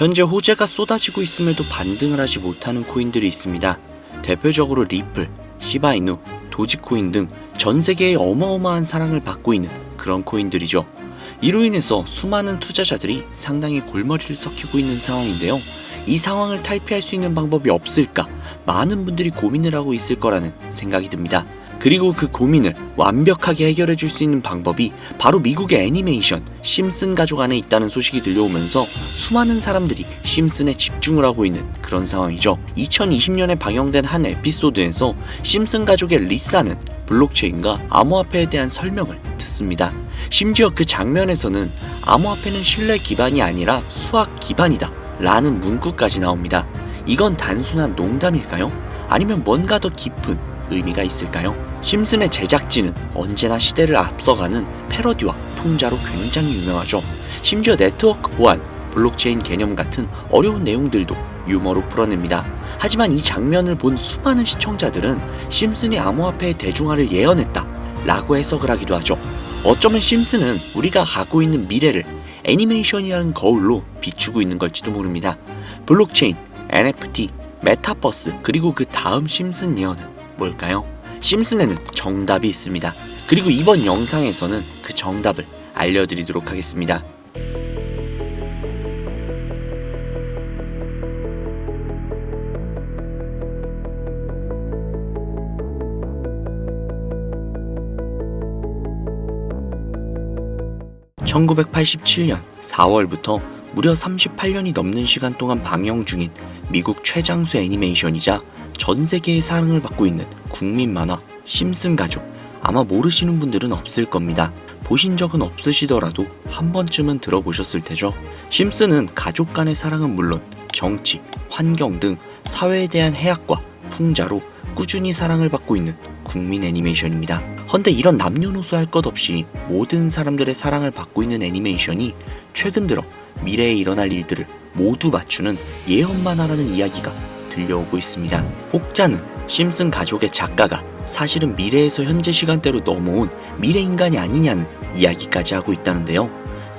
현재 호재가 쏟아지고 있음에도 반등을 하지 못하는 코인들이 있습니다. 대표적으로 리플, 시바이누, 도지코인 등 전 세계의 어마어마한 사랑을 받고 있는 그런 코인들이죠. 이로 인해서 수많은 투자자들이 상당히 골머리를 썩히고 있는 상황인데요. 이 상황을 탈피할 수 있는 방법이 없을까 많은 분들이 고민을 하고 있을 거라는 생각이 듭니다. 그리고 그 고민을 완벽하게 해결해 줄 수 있는 방법이 바로 미국의 애니메이션 심슨 가족 안에 있다는 소식이 들려오면서 수많은 사람들이 심슨에 집중을 하고 있는 그런 상황이죠. 2020년에 방영된 한 에피소드에서 심슨 가족의 리사는 블록체인과 암호화폐에 대한 설명을 듣습니다. 심지어 그 장면에서는 암호화폐는 신뢰 기반이 아니라 수학 기반이다 라는 문구까지 나옵니다. 이건 단순한 농담일까요? 아니면 뭔가 더 깊은 의미가 있을까요? 심슨의 제작진은 언제나 시대를 앞서가는 패러디와 풍자로 굉장히 유명하죠. 심지어 네트워크 보안, 블록체인 개념 같은 어려운 내용들도 유머로 풀어냅니다. 하지만 이 장면을 본 수많은 시청자들은 심슨이 암호화폐의 대중화를 예언했다 라고 해석을 하기도 하죠. 어쩌면 심슨은 우리가 가고 있는 미래를 애니메이션이라는 거울로 비추고 있는 걸지도 모릅니다. 블록체인, NFT, 메타버스 그리고 그 다음 심슨 예언은 뭘까요? 심슨에는 정답이 있습니다. 그리고 이번 영상에서는 그 정답을 알려드리도록 하겠습니다. (1987년 4월부터) 무려 38년이 넘는 시간 동안 방영 중인 미국 최장수 애니메이션이자 전 세계의 사랑을 받고 있는 국민 만화 심슨 가족. 아마 모르시는 분들은 없을 겁니다. 보신 적은 없으시더라도 한 번쯤은 들어보셨을 테죠. 심슨은 가족 간의 사랑은 물론 정치, 환경 등 사회에 대한 해악과 풍자로 꾸준히 사랑을 받고 있는 국민 애니메이션입니다. 헌데 이런 남녀노소 할 것 없이 모든 사람들의 사랑을 받고 있는 애니메이션이 최근 들어 미래에 일어날 일들을 모두 맞추는 예언 만화라는 이야기가 들려오고 있습니다. 혹자는 심슨 가족의 작가가 사실은 미래에서 현재 시간대로 넘어온 미래인간이 아니냐는 이야기까지 하고 있다는데요.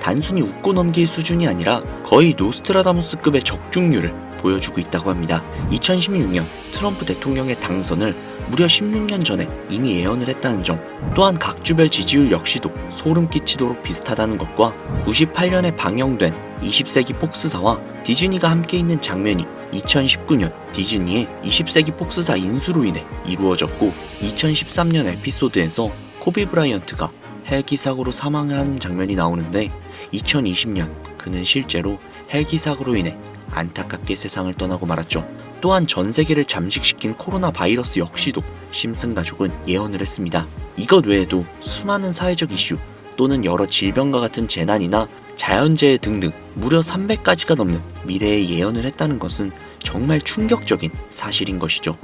단순히 웃고 넘길 수준이 아니라 거의 노스트라다무스급의 적중률을 보여주고 있다고 합니다. 2016년 트럼프 대통령의 당선을 무려 16년 전에 이미 예언을 했다는 점, 또한 각주별 지지율 역시도 소름 끼치도록 비슷하다는 것과 98년에 방영된 20세기 폭스사와 디즈니가 함께 있는 장면이 2019년 디즈니의 20세기 폭스사 인수로 인해 이루어졌고 2013년 에피소드에서 코비 브라이언트가 헬기 사고로 사망을 하는 장면이 나오는데 2020년 그는 실제로 헬기 사고로 인해 안타깝게 세상을 떠나고 말았죠. 또한 전 세계를 잠식시킨 코로나 바이러스 역시도 심슨 가족은 예언을 했습니다. 이것 외에도 수많은 사회적 이슈 또는 여러 질병과 같은 재난이나 자연재해 등등 무려 300가지가 넘는 미래의 예언을 했다는 것은 정말 충격적인 사실인 것이죠.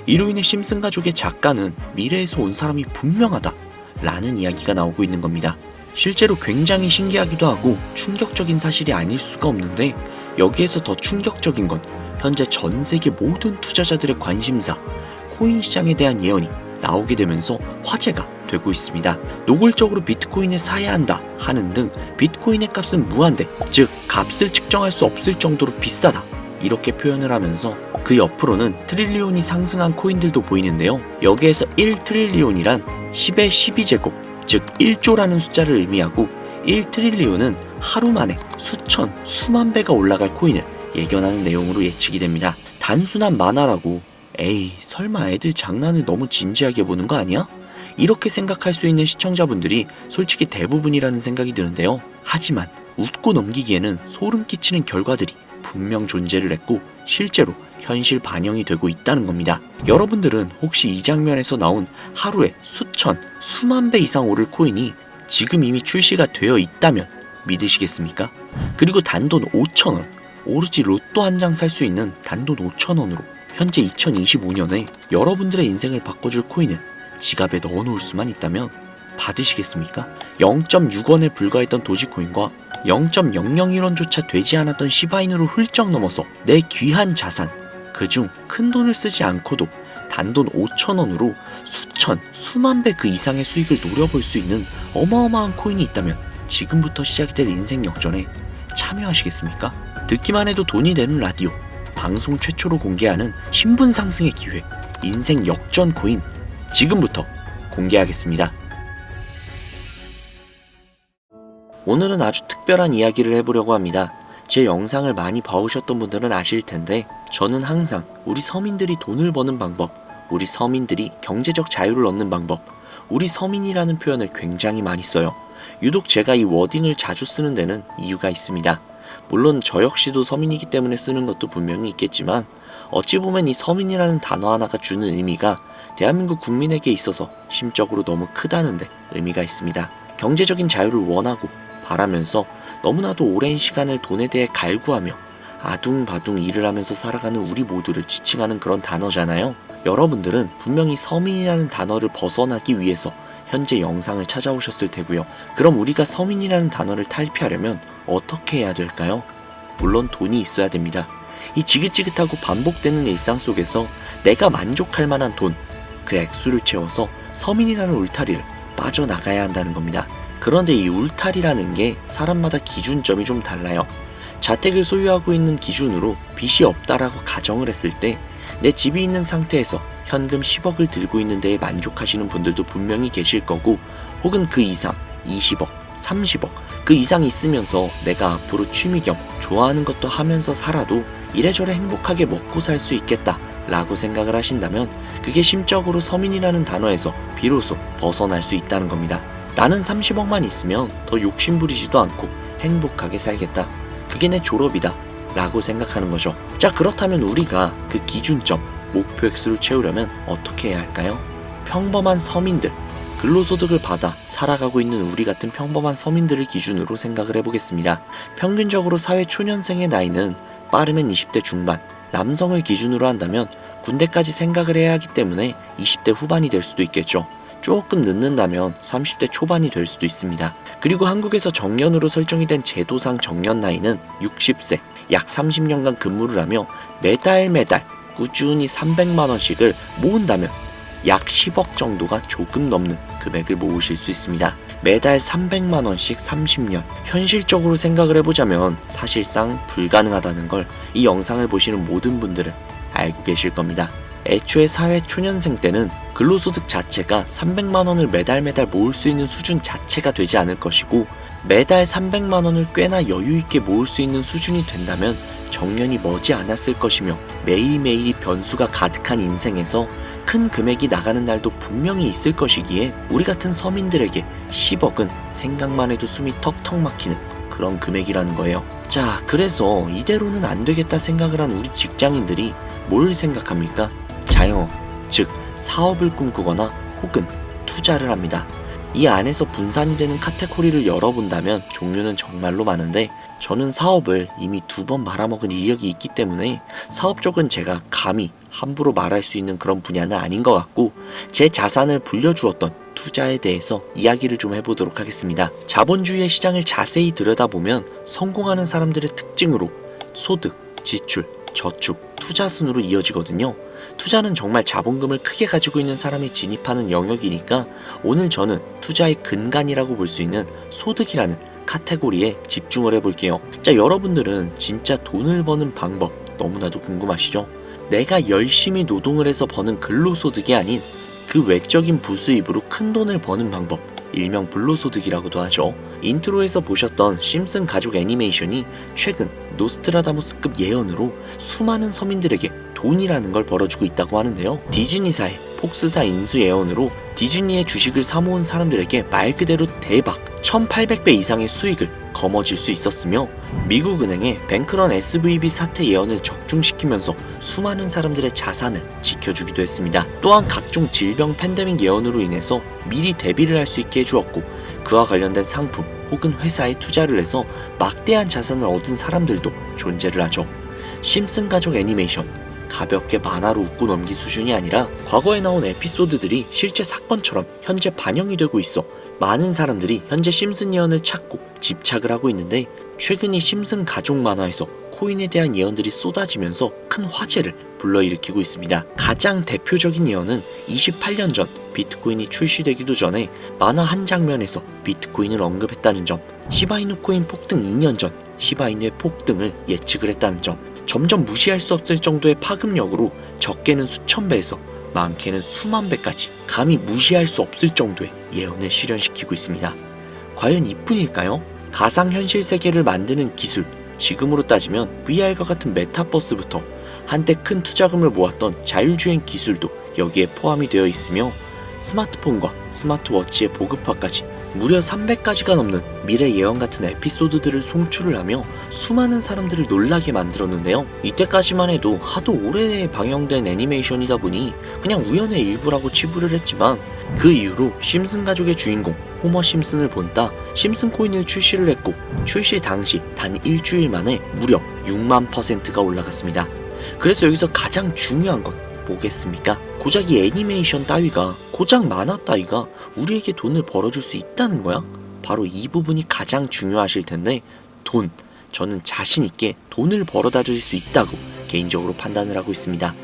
이로 인해 심슨 가족의 작가는 미래에서 온 사람이 분명하다 라는 이야기가 나오고 있는 겁니다. 실제로 굉장히 신기하기도 하고 충격적인 사실이 아닐 수가 없는데, 여기에서 더 충격적인 건 현재 전 세계 모든 투자자들의 관심사 코인 시장에 대한 예언이 나오게 되면서 화제가 되고 있습니다. 노골적으로 비트코인을 사야 한다 하는 등 비트코인의 값은 무한대, 즉 값을 측정할 수 없을 정도로 비싸다 이렇게 표현을 하면서 그 옆으로는 트릴리온이 상승한 코인들도 보이는데요. 여기에서 1트릴리온이란 10의 12제곱, 즉 1조라는 숫자를 의미하고 1트릴리온은 하루 만에 수천, 수만 배가 올라갈 코인을 예견하는 내용으로 예측이 됩니다. 단순한 만화라고 에이 설마 애들 장난을 너무 진지하게 보는 거 아니야? 이렇게 생각할 수 있는 시청자분들이 솔직히 대부분이라는 생각이 드는데요. 하지만 웃고 넘기기에는 소름 끼치는 결과들이 분명 존재를 했고 실제로 현실 반영이 되고 있다는 겁니다. 여러분들은 혹시 이 장면에서 나온 하루에 수천, 수만 배 이상 오를 코인이 지금 이미 출시가 되어 있다면 믿으시겠습니까? 그리고 단돈 5,000원, 오로지 로또 한 장 살 수 있는 단돈 5,000원으로 현재 2025년에 여러분들의 인생을 바꿔줄 코인을 지갑에 넣어놓을 수만 있다면 받으시겠습니까? 0.6원에 불과했던 도지코인과 0.001원조차 되지 않았던 시바이누로 훌쩍 넘어서 내 귀한 자산, 그중 큰 돈을 쓰지 않고도 단돈 5,000원으로 수천, 수만 배 그 이상의 수익을 노려볼 수 있는 어마어마한 코인이 있다면 지금부터 시작이 될 인생 역전에 참여하시겠습니까? 듣기만 해도 돈이 되는 라디오, 방송 최초로 공개하는 신분 상승의 기회, 인생 역전 코인, 지금부터 공개하겠습니다. 오늘은 아주 특별한 이야기를 해보려고 합니다. 제 영상을 많이 봐오셨던 분들은 아실 텐데, 저는 항상 우리 서민들이 돈을 버는 방법, 우리 서민들이 경제적 자유를 얻는 방법, 우리 서민이라는 표현을 굉장히 많이 써요. 유독 제가 이 워딩을 자주 쓰는 데는 이유가 있습니다. 물론 저 역시도 서민이기 때문에 쓰는 것도 분명히 있겠지만, 어찌 보면 이 서민이라는 단어 하나가 주는 의미가 대한민국 국민에게 있어서 심적으로 너무 크다는데 의미가 있습니다. 경제적인 자유를 원하고 바라면서 너무나도 오랜 시간을 돈에 대해 갈구하며 아둥바둥 일을 하면서 살아가는 우리 모두를 지칭하는 그런 단어잖아요. 여러분들은 분명히 서민이라는 단어를 벗어나기 위해서 현재 영상을 찾아오셨을 테고요. 그럼 우리가 서민이라는 단어를 탈피하려면 어떻게 해야 될까요? 물론 돈이 있어야 됩니다. 이 지긋지긋하고 반복되는 일상 속에서 내가 만족할 만한 돈, 그 액수를 채워서 서민이라는 울타리를 빠져나가야 한다는 겁니다. 그런데 이 울타리라는 게 사람마다 기준점이 좀 달라요. 자택을 소유하고 있는 기준으로 빚이 없다라고 가정을 했을 때 내 집이 있는 상태에서 현금 10억을 들고 있는 데에 만족하시는 분들도 분명히 계실 거고, 혹은 그 이상 20억, 30억 그 이상 있으면서 내가 앞으로 취미 겸 좋아하는 것도 하면서 살아도 이래저래 행복하게 먹고 살 수 있겠다 라고 생각을 하신다면, 그게 심적으로 서민이라는 단어에서 비로소 벗어날 수 있다는 겁니다. 나는 30억만 있으면 더 욕심부리지도 않고 행복하게 살겠다, 그게 내 졸업이다 라고 생각하는 거죠. 자, 그렇다면 우리가 그 기준점, 목표 액수를 채우려면 어떻게 해야 할까요? 평범한 서민들, 근로소득을 받아 살아가고 있는 우리 같은 평범한 서민들을 기준으로 생각을 해보겠습니다. 평균적으로 사회 초년생의 나이는 빠르면 20대 중반, 남성을 기준으로 한다면 군대까지 생각을 해야 하기 때문에 20대 후반이 될 수도 있겠죠. 조금 늦는다면 30대 초반이 될 수도 있습니다. 그리고 한국에서 정년으로 설정이 된 제도상 정년 나이는 60세, 약 30년간 근무를 하며 매달 꾸준히 300만원씩을 모은다면 약 10억 정도가 조금 넘는 금액을 모으실 수 있습니다. 매달 300만원씩 30년. 현실적으로 생각을 해보자면 사실상 불가능하다는 걸 이 영상을 보시는 모든 분들은 알고 계실 겁니다. 애초에 사회 초년생 때는 근로소득 자체가 300만원을 매달 모을 수 있는 수준 자체가 되지 않을 것이고, 매달 300만원을 꽤나 여유있게 모을 수 있는 수준이 된다면 정년이 머지 않았을 것이며, 매일매일이 변수가 가득한 인생에서 큰 금액이 나가는 날도 분명히 있을 것이기에 우리 같은 서민들에게 10억은 생각만 해도 숨이 턱턱 막히는 그런 금액이라는 거예요. 자, 그래서 이대로는 안 되겠다 생각을 한 우리 직장인들이 뭘 생각합니까? 자영업, 즉 사업을 꿈꾸거나 혹은 투자를 합니다. 이 안에서 분산이 되는 카테고리를 열어본다면 종류는 정말로 많은데, 저는 사업을 이미 2번 말아먹은 이력이 있기 때문에 사업 쪽은 제가 감히 함부로 말할 수 있는 그런 분야는 아닌 것 같고, 제 자산을 불려주었던 투자에 대해서 이야기를 좀 해보도록 하겠습니다. 자본주의의 시장을 자세히 들여다보면 성공하는 사람들의 특징으로 소득, 지출, 저축, 투자 순으로 이어지거든요. 투자는 정말 자본금을 크게 가지고 있는 사람이 진입하는 영역이니까 오늘 저는 투자의 근간이라고 볼 수 있는 소득이라는 카테고리에 집중을 해볼게요. 자, 여러분들은 진짜 돈을 버는 방법 너무나도 궁금하시죠? 내가 열심히 노동을 해서 버는 근로소득이 아닌 그 외적인 부수입으로 큰 돈을 버는 방법, 일명 불로소득이라고도 하죠. 인트로에서 보셨던 심슨 가족 애니메이션이 최근 노스트라다무스급 예언으로 수많은 서민들에게 돈이라는 걸 벌어주고 있다고 하는데요. 디즈니사의 폭스사 인수 예언으로 디즈니의 주식을 사모은 사람들에게 말 그대로 대박 1800배 이상의 수익을 거머쥘 수 있었으며, 미국은행의 뱅크런 SVB 사태 예언을 적중시키면서 수많은 사람들의 자산을 지켜주기도 했습니다. 또한 각종 질병 팬데믹 예언으로 인해서 미리 대비를 할 수 있게 해주었고, 그와 관련된 상품 혹은 회사에 투자를 해서 막대한 자산을 얻은 사람들도 존재를 하죠. 심슨 가족 애니메이션, 가볍게 만화로 웃고 넘길 수준이 아니라 과거에 나온 에피소드들이 실제 사건처럼 현재 반영이 되고 있어 많은 사람들이 현재 심슨 예언을 찾고 집착을 하고 있는데, 최근 이 심슨 가족 만화에서 코인에 대한 예언들이 쏟아지면서 큰 화제를 불러일으키고 있습니다. 가장 대표적인 예언은 28년 전 비트코인이 출시되기도 전에 만화 한 장면에서 비트코인을 언급했다는 점, 시바이누 코인 폭등 2년 전 시바이누의 폭등을 예측을 했다는 점, 점점 무시할 수 없을 정도의 파급력으로 적게는 수천 배에서 많게는 수만 배까지 감히 무시할 수 없을 정도의 예언을 실현시키고 있습니다. 과연 이뿐일까요? 가상현실 세계를 만드는 기술, 지금으로 따지면 VR과 같은 메타버스부터 한때 큰 투자금을 모았던 자율주행 기술도 여기에 포함이 되어 있으며 스마트폰과 스마트워치의 보급화까지 무려 300가지가 넘는 미래 예언 같은 에피소드들을 송출을 하며 수많은 사람들을 놀라게 만들었는데요. 이때까지만 해도 하도 오래 방영된 애니메이션이다 보니 그냥 우연의 일부라고 치부를 했지만 그 이후로 심슨 가족의 주인공 호머 심슨을 본따 심슨 코인을 출시를 했고 출시 당시 단 일주일 만에 무려 6만%가 올라갔습니다. 그래서 여기서 가장 중요한 건 뭐겠습니까? 고작 이 애니메이션 따위가, 고작 만화 따위가 우리에게 돈을 벌어줄 수 있다는 거야? 바로 이 부분이 가장 중요하실 텐데, 돈. 저는 자신있게 돈을 벌어다 줄 수 있다고 개인적으로 판단을 하고 있습니다.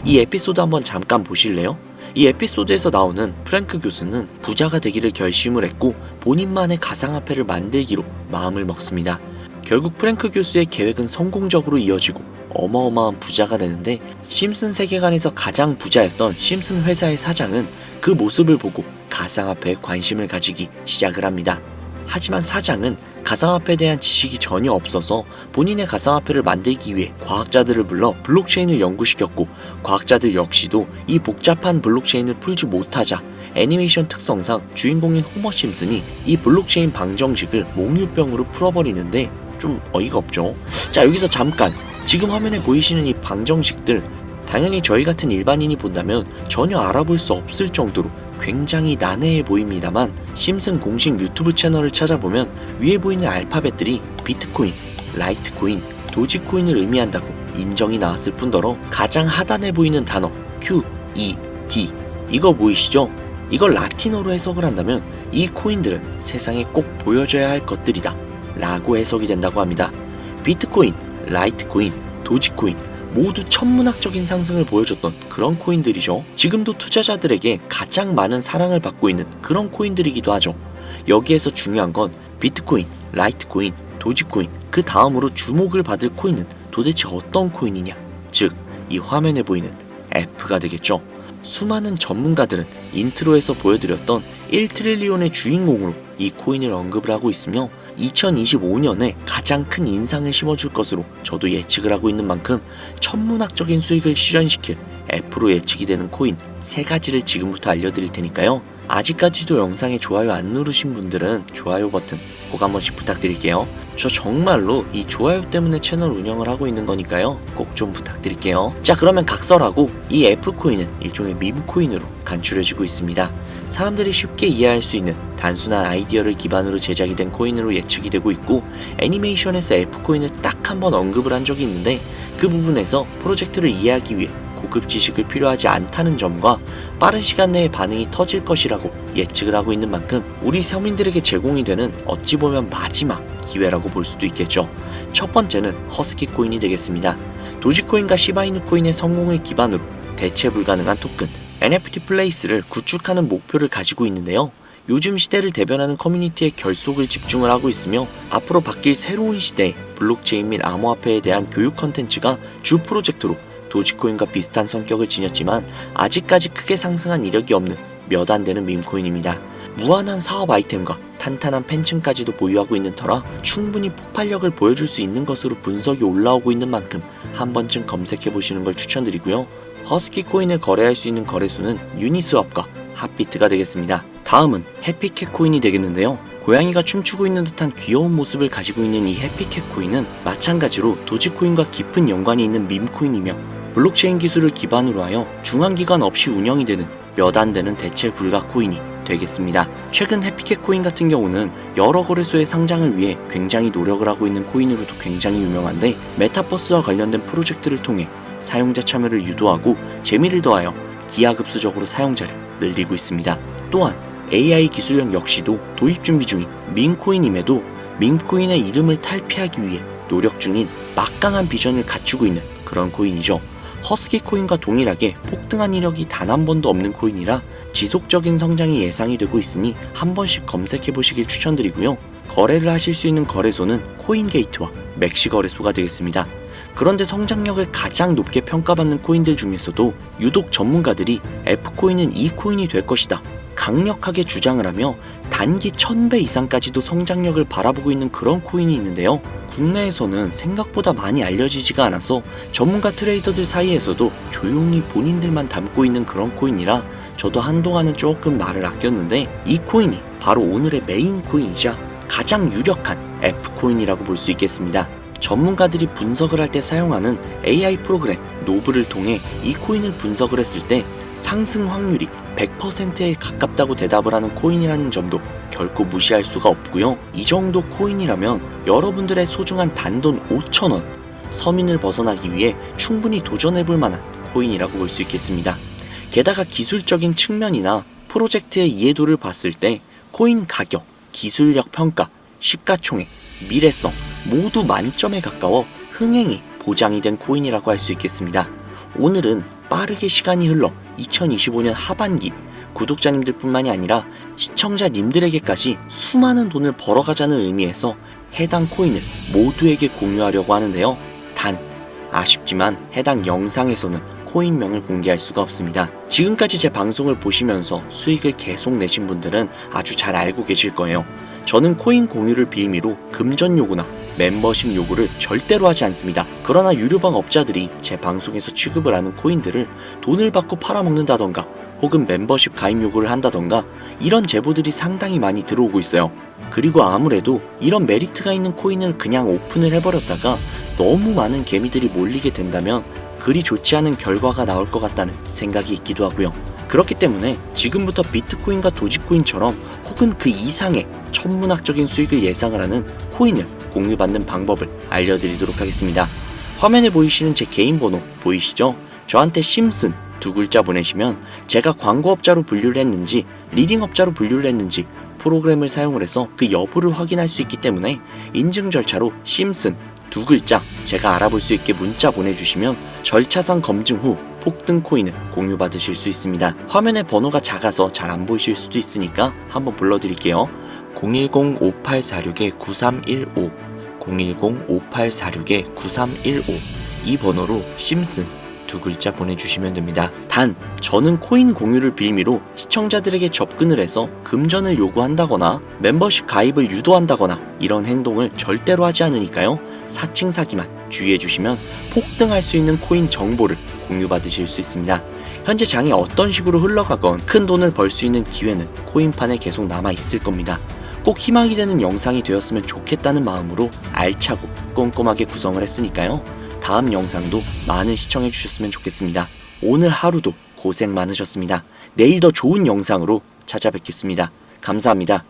이 에피소드 한번 잠깐 보실래요? 이 에피소드에서 나오는 프랭크 교수는 부자가 되기를 결심을 했고 본인만의 가상화폐를 만들기로 마음을 먹습니다. 결국 프랭크 교수의 계획은 성공적으로 이어지고 어마어마한 부자가 되는데, 심슨 세계관에서 가장 부자였던 심슨 회사의 사장은 그 모습을 보고 가상화폐에 관심을 가지기 시작을 합니다. 하지만 사장은 가상화폐에 대한 지식이 전혀 없어서 본인의 가상화폐를 만들기 위해 과학자들을 불러 블록체인을 연구시켰고, 과학자들 역시도 이 복잡한 블록체인을 풀지 못하자 애니메이션 특성상 주인공인 호머 심슨이 이 블록체인 방정식을 몽유병으로 풀어버리는데 좀 어이가 없죠. 자, 여기서 잠깐, 지금 화면에 보이시는 이 방정식들, 당연히 저희 같은 일반인이 본다면 전혀 알아볼 수 없을 정도로 굉장히 난해해 보입니다만, 심슨 공식 유튜브 채널을 찾아보면 위에 보이는 알파벳들이 비트코인, 라이트코인, 도지코인을 의미한다고 인정이 나왔을 뿐더러 가장 하단에 보이는 단어 Q, E, D, 이거 보이시죠? 이걸 라틴어로 해석을 한다면 이 코인들은 세상에 꼭 보여줘야 할 것들이다 라고 해석이 된다고 합니다. 비트코인, 라이트코인, 도지코인 모두 천문학적인 상승을 보여줬던 그런 코인들이죠. 지금도 투자자들에게 가장 많은 사랑을 받고 있는 그런 코인들이기도 하죠. 여기에서 중요한 건 비트코인, 라이트코인, 도지코인, 그 다음으로 주목을 받을 코인은 도대체 어떤 코인이냐, 즉 이 화면에 보이는 F가 되겠죠. 수많은 전문가들은 인트로에서 보여드렸던 1트릴리온의 주인공으로 이 코인을 언급을 하고 있으며 2025년에 가장 큰 인상을 심어줄 것으로 저도 예측을 하고 있는 만큼 천문학적인 수익을 실현시킬 F로 예측이 되는 코인 3가지를 지금부터 알려드릴 테니까요. 아직까지도 영상에 좋아요 안 누르신 분들은 좋아요 버튼 꼭 한 번씩 부탁드릴게요. 저 정말로 이 좋아요 때문에 채널 운영을 하고 있는 거니까요. 꼭 좀 부탁드릴게요. 자, 그러면 각설하고 이 F코인은 일종의 밈코인으로 간추려지고 있습니다. 사람들이 쉽게 이해할 수 있는 단순한 아이디어를 기반으로 제작이 된 코인으로 예측이 되고 있고, 애니메이션에서 F코인을 딱 한 번 언급을 한 적이 있는데 그 부분에서 프로젝트를 이해하기 위해 고급 지식을 필요하지 않다는 점과 빠른 시간 내에 반응이 터질 것이라고 예측을 하고 있는 만큼 우리 서민들에게 제공이 되는 어찌 보면 마지막 기회라고 볼 수도 있겠죠. 첫 번째는 허스키 코인이 되겠습니다. 도지코인과 시바이누 코인의 성공을 기반으로 대체 불가능한 토큰 NFT 플레이스를 구축하는 목표를 가지고 있는데요. 요즘 시대를 대변하는 커뮤니티의 결속을 집중을 하고 있으며 앞으로 바뀔 새로운 시대의 블록체인 및 암호화폐에 대한 교육 컨텐츠가 주 프로젝트로 도지코인과 비슷한 성격을 지녔지만 아직까지 크게 상승한 이력이 없는 몇 안 되는 밈코인입니다. 무한한 사업 아이템과 탄탄한 팬층까지도 보유하고 있는 터라 충분히 폭발력을 보여줄 수 있는 것으로 분석이 올라오고 있는 만큼 한 번쯤 검색해보시는 걸 추천드리고요. 허스키 코인을 거래할 수 있는 거래소는 유니스왑과 핫비트가 되겠습니다. 다음은 해피캣 코인이 되겠는데요. 고양이가 춤추고 있는 듯한 귀여운 모습을 가지고 있는 이 해피캣 코인은 마찬가지로 도지코인과 깊은 연관이 있는 밈코인이며 블록체인 기술을 기반으로 하여 중앙기관 없이 운영이 되는 몇 안 되는 대체 불가 코인이 되겠습니다. 최근 해피캣 코인 같은 경우는 여러 거래소의 상장을 위해 굉장히 노력을 하고 있는 코인으로도 굉장히 유명한데, 메타버스와 관련된 프로젝트를 통해 사용자 참여를 유도하고 재미를 더하여 기하급수적으로 사용자를 늘리고 있습니다. 또한 AI 기술력 역시도 도입 준비 중인 밈코인임에도 밈코인의 이름을 탈피하기 위해 노력 중인 막강한 비전을 갖추고 있는 그런 코인이죠. 허스키 코인과 동일하게 폭등한 이력이 단 한 번도 없는 코인이라 지속적인 성장이 예상이 되고 있으니 한 번씩 검색해 보시길 추천드리고요. 거래를 하실 수 있는 거래소는 코인게이트와 맥시 거래소가 되겠습니다. 그런데 성장력을 가장 높게 평가받는 코인들 중에서도 유독 전문가들이 F코인은 이 코인이 될 것이다 강력하게 주장을 하며 단기 1000배 이상까지도 성장력을 바라보고 있는 그런 코인이 있는데요. 국내에서는 생각보다 많이 알려지지가 않아서 전문가 트레이더들 사이에서도 조용히 본인들만 담고 있는 그런 코인이라 저도 한동안은 조금 말을 아꼈는데, 이 코인이 바로 오늘의 메인 코인이자 가장 유력한 F코인이라고 볼 수 있겠습니다. 전문가들이 분석을 할 때 사용하는 AI 프로그램 노브를 통해 이 코인을 분석을 했을 때 상승 확률이 100%에 가깝다고 대답을 하는 코인이라는 점도 결코 무시할 수가 없고요. 이 정도 코인이라면 여러분들의 소중한 단돈 5,000원, 서민을 벗어나기 위해 충분히 도전해볼 만한 코인이라고 볼 수 있겠습니다. 게다가 기술적인 측면이나 프로젝트의 이해도를 봤을 때 코인 가격, 기술력 평가, 시가총액, 미래성 모두 만점에 가까워 흥행이 보장이 된 코인이라고 할 수 있겠습니다. 오늘은 빠르게 시간이 흘러 2025년 하반기 구독자님들 뿐만이 아니라 시청자님들에게까지 수많은 돈을 벌어가자는 의미에서 해당 코인을 모두에게 공유하려고 하는데요. 단 아쉽지만 해당 영상에서는 코인명을 공개할 수가 없습니다. 지금까지 제 방송을 보시면서 수익을 계속 내신 분들은 아주 잘 알고 계실 거예요. 저는 코인 공유를 빌미로 금전 요구나 멤버십 요구를 절대로 하지 않습니다. 그러나 유료방 업자들이 제 방송에서 취급을 하는 코인들을 돈을 받고 팔아먹는다던가 혹은 멤버십 가입 요구를 한다던가 이런 제보들이 상당히 많이 들어오고 있어요. 그리고 아무래도 이런 메리트가 있는 코인을 그냥 오픈을 해버렸다가 너무 많은 개미들이 몰리게 된다면 그리 좋지 않은 결과가 나올 것 같다는 생각이 있기도 하고요. 그렇기 때문에 지금부터 비트코인과 도지코인처럼 혹은 그 이상의 천문학적인 수익을 예상을 하는 코인을 공유받는 방법을 알려드리도록 하겠습니다. 화면에 보이시는 제 개인 번호 보이시죠? 저한테 심슨 두 글자 보내시면 제가 광고업자로 분류를 했는지 리딩업자로 분류를 했는지 프로그램을 사용을 해서 그 여부를 확인할 수 있기 때문에 인증 절차로 심슨 두 글자 제가 알아볼 수 있게 문자 보내주시면 절차상 검증 후 폭등 코인을 공유받으실 수 있습니다. 화면에 번호가 작아서 잘 안 보이실 수도 있으니까 한번 불러드릴게요. 010-5846-9315 010-5846-9315 이 번호로 심슨 두 글자 보내주시면 됩니다. 단 저는 코인 공유를 빌미로 시청자들에게 접근을 해서 금전을 요구한다거나 멤버십 가입을 유도한다거나 이런 행동을 절대로 하지 않으니까요. 사칭 사기만 주의해 주시면 폭등할 수 있는 코인 정보를 공유받으실 수 있습니다. 현재 장이 어떤 식으로 흘러가건 큰 돈을 벌 수 있는 기회는 코인판에 계속 남아 있을 겁니다. 꼭 희망이 되는 영상이 되었으면 좋겠다는 마음으로 알차고 꼼꼼하게 구성을 했으니까요. 다음 영상도 많은 시청해 주셨으면 좋겠습니다. 오늘 하루도 고생 많으셨습니다. 내일 더 좋은 영상으로 찾아뵙겠습니다. 감사합니다.